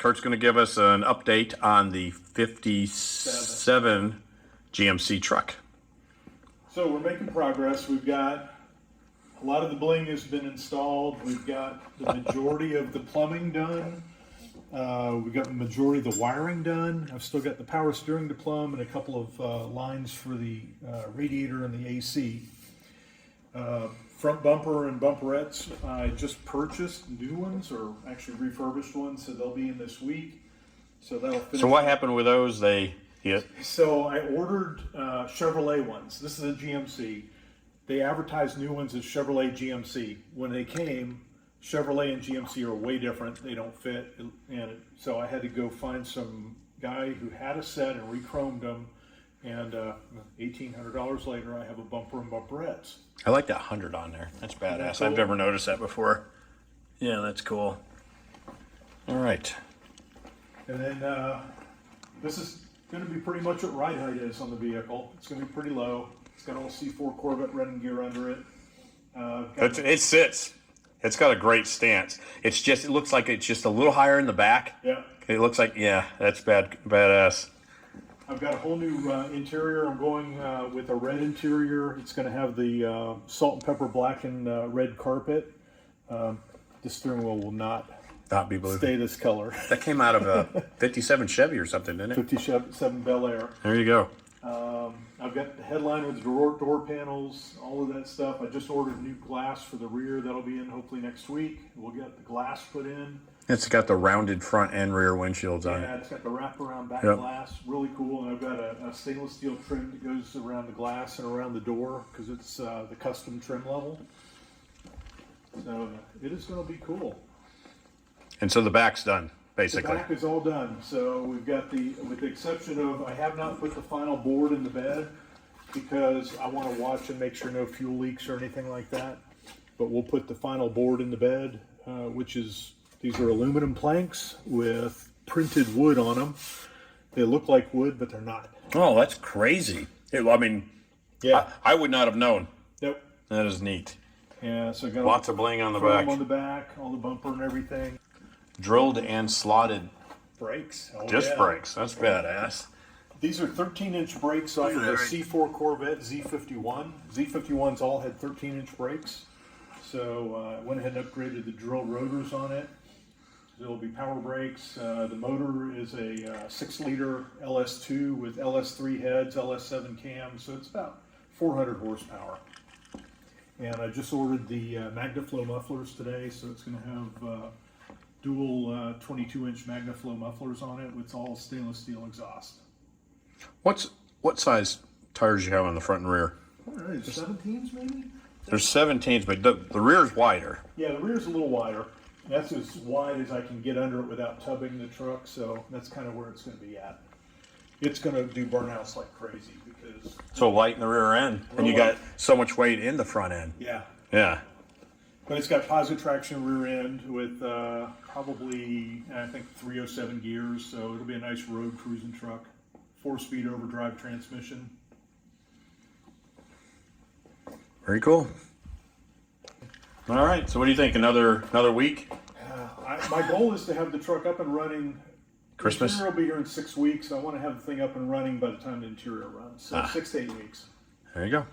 Kurt's going to give us an update on the 57 GMC truck. So we're making progress. We've got a lot of the bling has been installed. We've got the majority of the plumbing done. We've got the majority of the wiring done. I've still got the power steering to plumb and a couple of lines for the radiator and the AC. Front bumper and bumperettes, I just purchased new ones, or actually refurbished ones, so they'll be in this week. So that'll finish. So what happened with those? They hit? So I ordered Chevrolet ones. This is a GMC. They advertised new ones as Chevrolet GMC. When they came, Chevrolet and GMC are way different. They don't fit, and so I had to go find some guy who had a set and re-chromed them. And $1,800 later, I have a bumper and bumperettes. I like that 100 on there. That's badass. Cool? I've never noticed that before. Yeah, that's cool. All right. And then this is going to be pretty much what ride height is on the vehicle. It's going to be pretty low. It's got all C4 Corvette running gear under it. It sits. It's got a great stance. It's just, it looks like it's just a little higher in the back. Yeah. It looks like, yeah, that's badass. I've got a whole new interior. I'm going with a red interior. It's going to have the salt and pepper black and red carpet. The steering wheel will not be blue. Stay this color. That came out of a 57 Chevy or something, didn't it? 57 Bel Air. There you go. I've got the headline with the door panels, all of that stuff. I just ordered new glass for the rear. That'll be in hopefully next week. We'll get the glass put in. It's got the rounded front and rear windshields on it. Yeah, it's got the wraparound back glass. Really cool. And I've got a stainless steel trim that goes around the glass and around the door because it's the custom trim level. So it is going to be cool. And so the back's done, basically. The back is all done. So we've got with the exception of, I have not put the final board in the bed because I want to watch and make sure no fuel leaks or anything like that. But we'll put the final board in the bed, which is, these are aluminum planks with printed wood on them. They look like wood, but they're not. Oh, that's crazy. I mean, yeah, I would not have known. Nope. That is neat. Yeah, so I got lots of bling on the back. On the back, all the bumper and everything. Drilled and slotted brakes. Disc brakes. That's badass. These are 13-inch brakes off of the C4 Corvette Z51. Z51s all had 13-inch brakes. So I went ahead and upgraded the drilled rotors on it. There'll be power brakes. The motor is a 6-liter LS2 with LS3 heads, LS7 cams, so it's about 400 horsepower. And I just ordered the Magnaflow mufflers today, so it's going to have dual 22-inch Magnaflow mufflers on it with all stainless steel exhaust. What size tires you have on the front and rear? I don't know, 17s maybe? There's 17s, but the rear's wider. Yeah, the rear's a little wider. That's as wide as I can get under it without tubbing the truck, so that's kind of where it's going to be at. It's going to do burnouts like crazy because... So light in the rear end, and you got so much weight in the front end. Yeah. Yeah. But it's got positive traction rear end with probably, I think, 307 gears, so it'll be a nice road cruising truck. 4-speed overdrive transmission. Very cool. All right, so what do you think? Another week? My goal is to have the truck up and running. Christmas? The interior will be here in 6 weeks. I want to have the thing up and running by the time the interior runs. So 6 to 8 weeks. There you go.